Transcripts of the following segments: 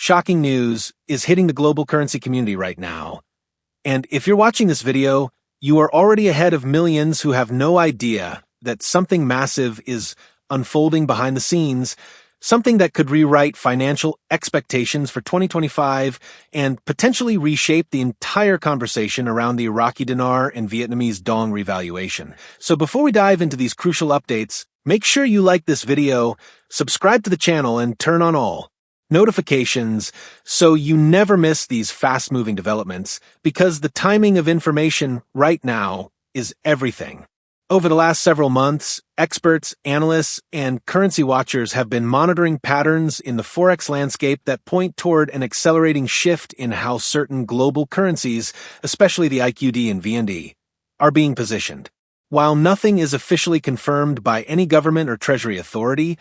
shocking news is hitting the global currency community right now. And if you're watching this video, you are already ahead of millions who have no idea that something massive is unfolding behind the scenes, something that could rewrite financial expectations for 2025 and potentially reshape the entire conversation around the Iraqi dinar and Vietnamese dong revaluation. So before we dive into these crucial updates, make sure you like this video, subscribe to the channel, and turn on all notifications so you never miss these fast-moving developments, because the timing of information right now is everything. Over the last several months, experts, analysts, and currency watchers have been monitoring patterns in the forex landscape that point toward an accelerating shift in how certain global currencies, especially the IQD and VND, are being positioned. While nothing is officially confirmed by any government or treasury authority,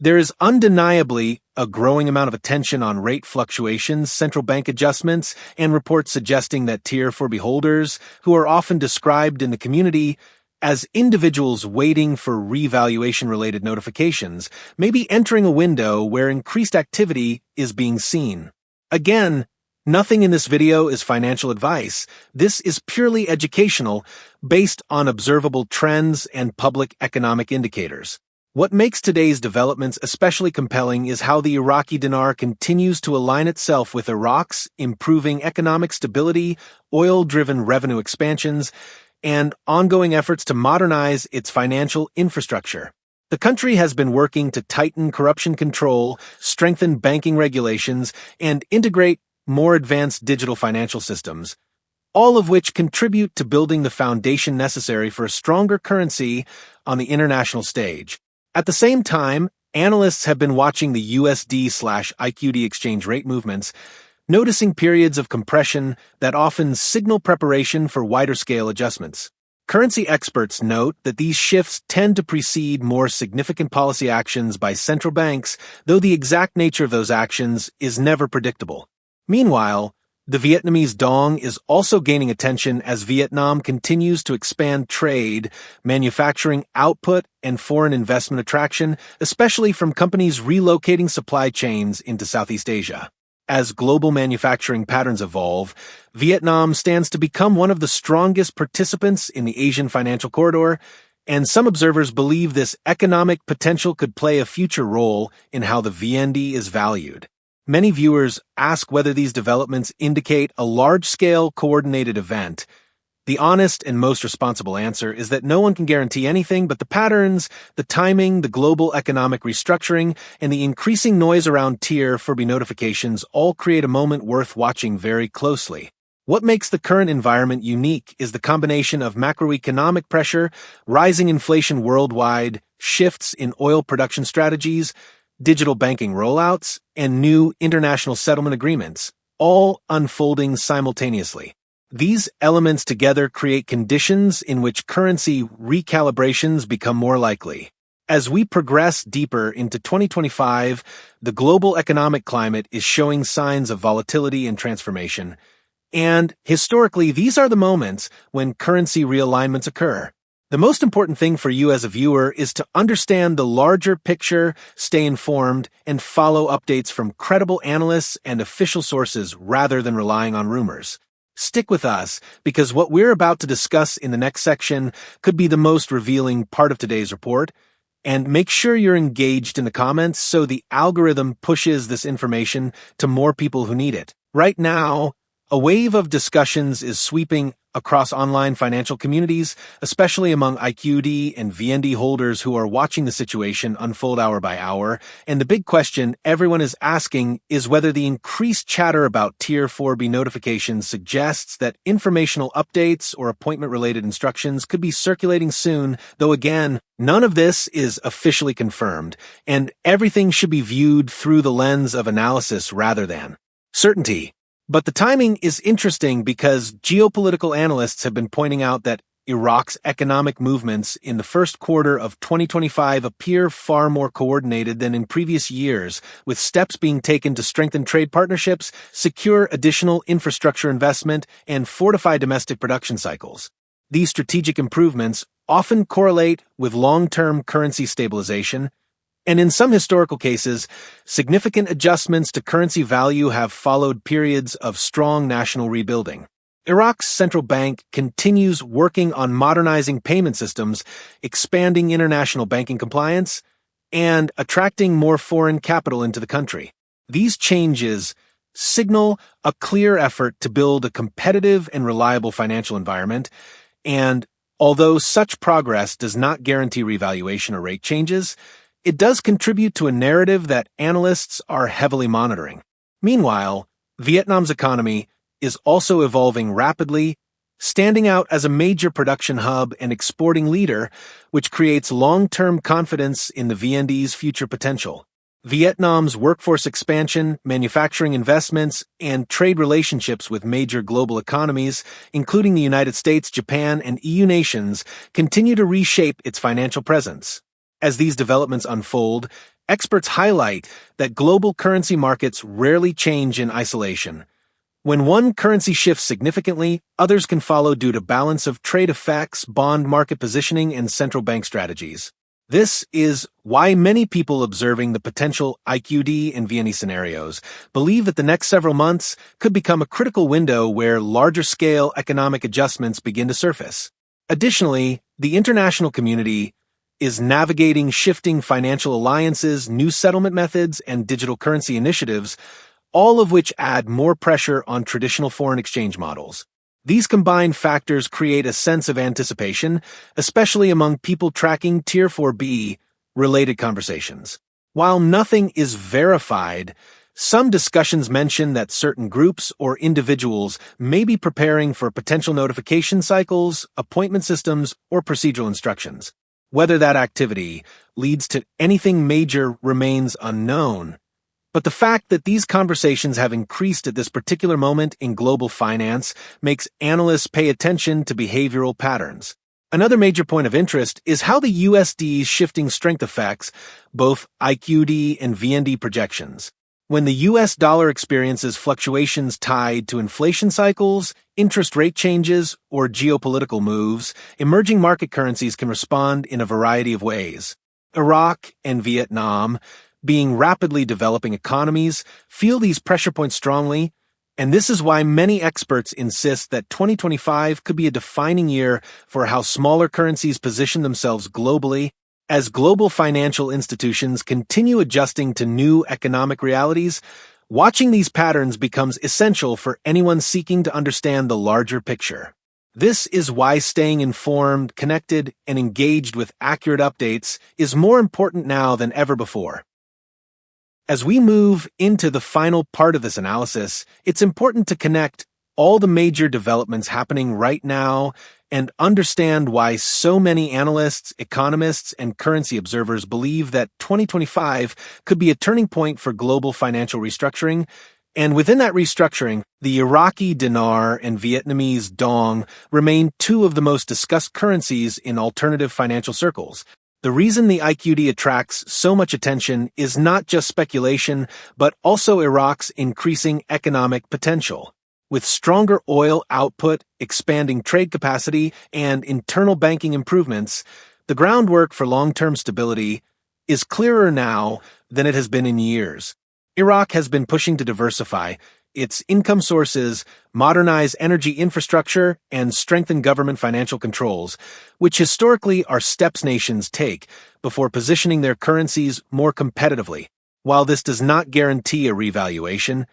there is undeniably a growing amount of attention on rate fluctuations, central bank adjustments, and reports suggesting that Tier 4 beholders, who are often described in the community as individuals waiting for revaluation-related notifications, may be entering a window where increased activity is being seen. Again, nothing in this video is financial advice. This is purely educational, based on observable trends and public economic indicators. What makes today's developments especially compelling is how the Iraqi dinar continues to align itself with Iraq's improving economic stability, oil-driven revenue expansions, and ongoing efforts to modernize its financial infrastructure. The country has been working to tighten corruption control, strengthen banking regulations, and integrate more advanced digital financial systems, all of which contribute to building the foundation necessary for a stronger currency on the international stage. At the same time, analysts have been watching the USD/IQD exchange rate movements, noticing periods of compression that often signal preparation for wider-scale adjustments. Currency experts note that these shifts tend to precede more significant policy actions by central banks, though the exact nature of those actions is never predictable. Meanwhile, the Vietnamese dong is also gaining attention as Vietnam continues to expand trade, manufacturing output, and foreign investment attraction, especially from companies relocating supply chains into Southeast Asia. As global manufacturing patterns evolve, Vietnam stands to become one of the strongest participants in the Asian financial corridor, and some observers believe this economic potential could play a future role in how the VND is valued. Many viewers ask whether these developments indicate a large-scale coordinated event. The honest and most responsible answer is that no one can guarantee anything, but the patterns, the timing, the global economic restructuring, and the increasing noise around Tier 4 notifications all create a moment worth watching very closely. What makes the current environment unique is the combination of macroeconomic pressure, rising inflation worldwide, shifts in oil production strategies, digital banking rollouts, and new international settlement agreements, all unfolding simultaneously. These elements together create conditions in which currency recalibrations become more likely. As we progress deeper into 2025, the global economic climate is showing signs of volatility and transformation. And historically, these are the moments when currency realignments occur. The most important thing for you as a viewer is to understand the larger picture, stay informed, and follow updates from credible analysts and official sources rather than relying on rumors. Stick with us, because what we're about to discuss in the next section could be the most revealing part of today's report. And make sure you're engaged in the comments so the algorithm pushes this information to more people who need it. Right now, a wave of discussions is sweeping across online financial communities, especially among IQD and VND holders who are watching the situation unfold hour by hour. And the big question everyone is asking is whether the increased chatter about Tier 4 notifications suggests that informational updates or appointment-related instructions could be circulating soon, though again, none of this is officially confirmed, and everything should be viewed through the lens of analysis rather than certainty. But the timing is interesting because geopolitical analysts have been pointing out that Iraq's economic movements in the first quarter of 2025 appear far more coordinated than in previous years, with steps being taken to strengthen trade partnerships, secure additional infrastructure investment, and fortify domestic production cycles. These strategic improvements often correlate with long-term currency stabilization, And in some historical cases, significant adjustments to currency value have followed periods of strong national rebuilding. Iraq's central bank continues working on modernizing payment systems, expanding international banking compliance, and attracting more foreign capital into the country. These changes signal a clear effort to build a competitive and reliable financial environment, and although such progress does not guarantee revaluation or rate changes, it does contribute to a narrative that analysts are heavily monitoring. Meanwhile, Vietnam's economy is also evolving rapidly, standing out as a major production hub and exporting leader, which creates long-term confidence in the VND's future potential. Vietnam's workforce expansion, manufacturing investments, and trade relationships with major global economies, including the United States, Japan, and EU nations, continue to reshape its financial presence. As these developments unfold, experts highlight that global currency markets rarely change in isolation. When one currency shifts significantly, others can follow due to balance of trade effects, bond market positioning, and central bank strategies. This is why many people observing the potential IQD and VND scenarios believe that the next several months could become a critical window where larger-scale economic adjustments begin to surface. Additionally, the international community is navigating shifting financial alliances, new settlement methods, and digital currency initiatives, all of which add more pressure on traditional foreign exchange models. These combined factors create a sense of anticipation, especially among people tracking Tier 4B related conversations. While nothing is verified, some discussions mention that certain groups or individuals may be preparing for potential notification cycles, appointment systems, or procedural instructions. Whether that activity leads to anything major remains unknown. But the fact that these conversations have increased at this particular moment in global finance makes analysts pay attention to behavioral patterns. Another major point of interest is how the USD's shifting strength affects both IQD and VND projections. When the US dollar experiences fluctuations tied to inflation cycles, interest rate changes, or geopolitical moves, emerging market currencies can respond in a variety of ways. Iraq and Vietnam, being rapidly developing economies, feel these pressure points strongly, and this is why many experts insist that 2025 could be a defining year for how smaller currencies position themselves globally. As global financial institutions continue adjusting to new economic realities, watching these patterns becomes essential for anyone seeking to understand the larger picture. This is why staying informed, connected, and engaged with accurate updates is more important now than ever before. As we move into the final part of this analysis, it's important to connect all the major developments happening right now and understand why so many analysts, economists, and currency observers believe that 2025 could be a turning point for global financial restructuring. And within that restructuring, the Iraqi dinar and Vietnamese dong remain two of the most discussed currencies in alternative financial circles. The reason the IQD attracts so much attention is not just speculation, but also Iraq's increasing economic potential. With stronger oil output, expanding trade capacity, and internal banking improvements, the groundwork for long-term stability is clearer now than it has been in years. Iraq has been pushing to diversify its income sources, modernize energy infrastructure, and strengthen government financial controls, which historically are steps nations take before positioning their currencies more competitively. While this does not guarantee a revaluation,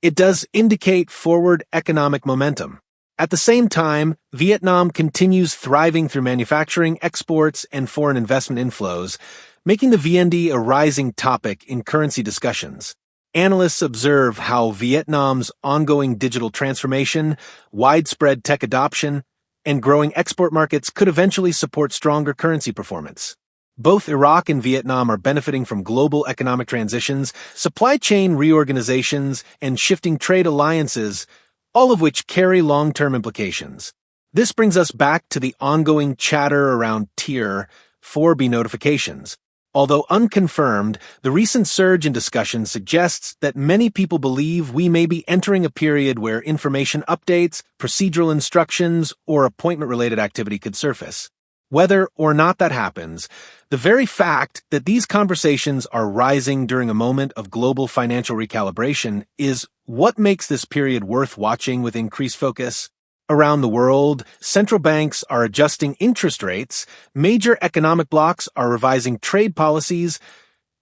it does indicate forward economic momentum. At the same time, Vietnam continues thriving through manufacturing, exports, and foreign investment inflows, making the VND a rising topic in currency discussions. Analysts observe how Vietnam's ongoing digital transformation, widespread tech adoption, and growing export markets could eventually support stronger currency performance. Both Iraq and Vietnam are benefiting from global economic transitions, supply chain reorganizations, and shifting trade alliances, all of which carry long-term implications. This brings us back to the ongoing chatter around Tier 4B notifications. Although unconfirmed, the recent surge in discussion suggests that many people believe we may be entering a period where information updates, procedural instructions, or appointment-related activity could surface. Whether or not that happens, the very fact that these conversations are rising during a moment of global financial recalibration is what makes this period worth watching with increased focus. Around the world, central banks are adjusting interest rates, major economic blocs are revising trade policies,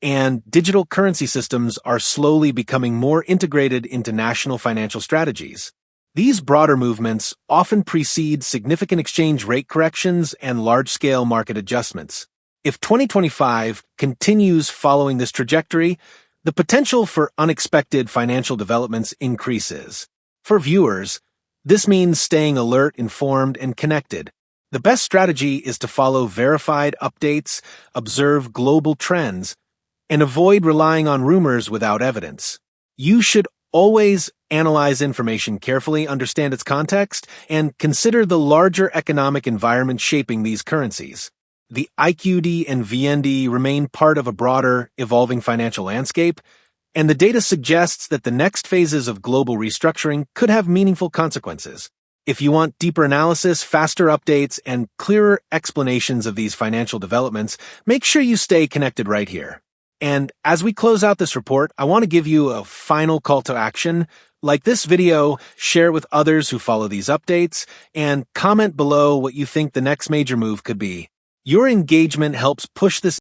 and digital currency systems are slowly becoming more integrated into national financial strategies. These broader movements often precede significant exchange rate corrections and large-scale market adjustments. If 2025 continues following this trajectory, the potential for unexpected financial developments increases. For viewers, this means staying alert, informed, and connected. The best strategy is to follow verified updates, observe global trends, and avoid relying on rumors without evidence. You should always analyze information carefully, understand its context, and consider the larger economic environment shaping these currencies. The IQD and VND remain part of a broader, evolving financial landscape, and the data suggests that the next phases of global restructuring could have meaningful consequences. If you want deeper analysis, faster updates, and clearer explanations of these financial developments, make sure you stay connected right here. And as we close out this report, I want to give you a final call to action. Like this video, share it with others who follow these updates, and comment below what you think the next major move could be. Your engagement helps push this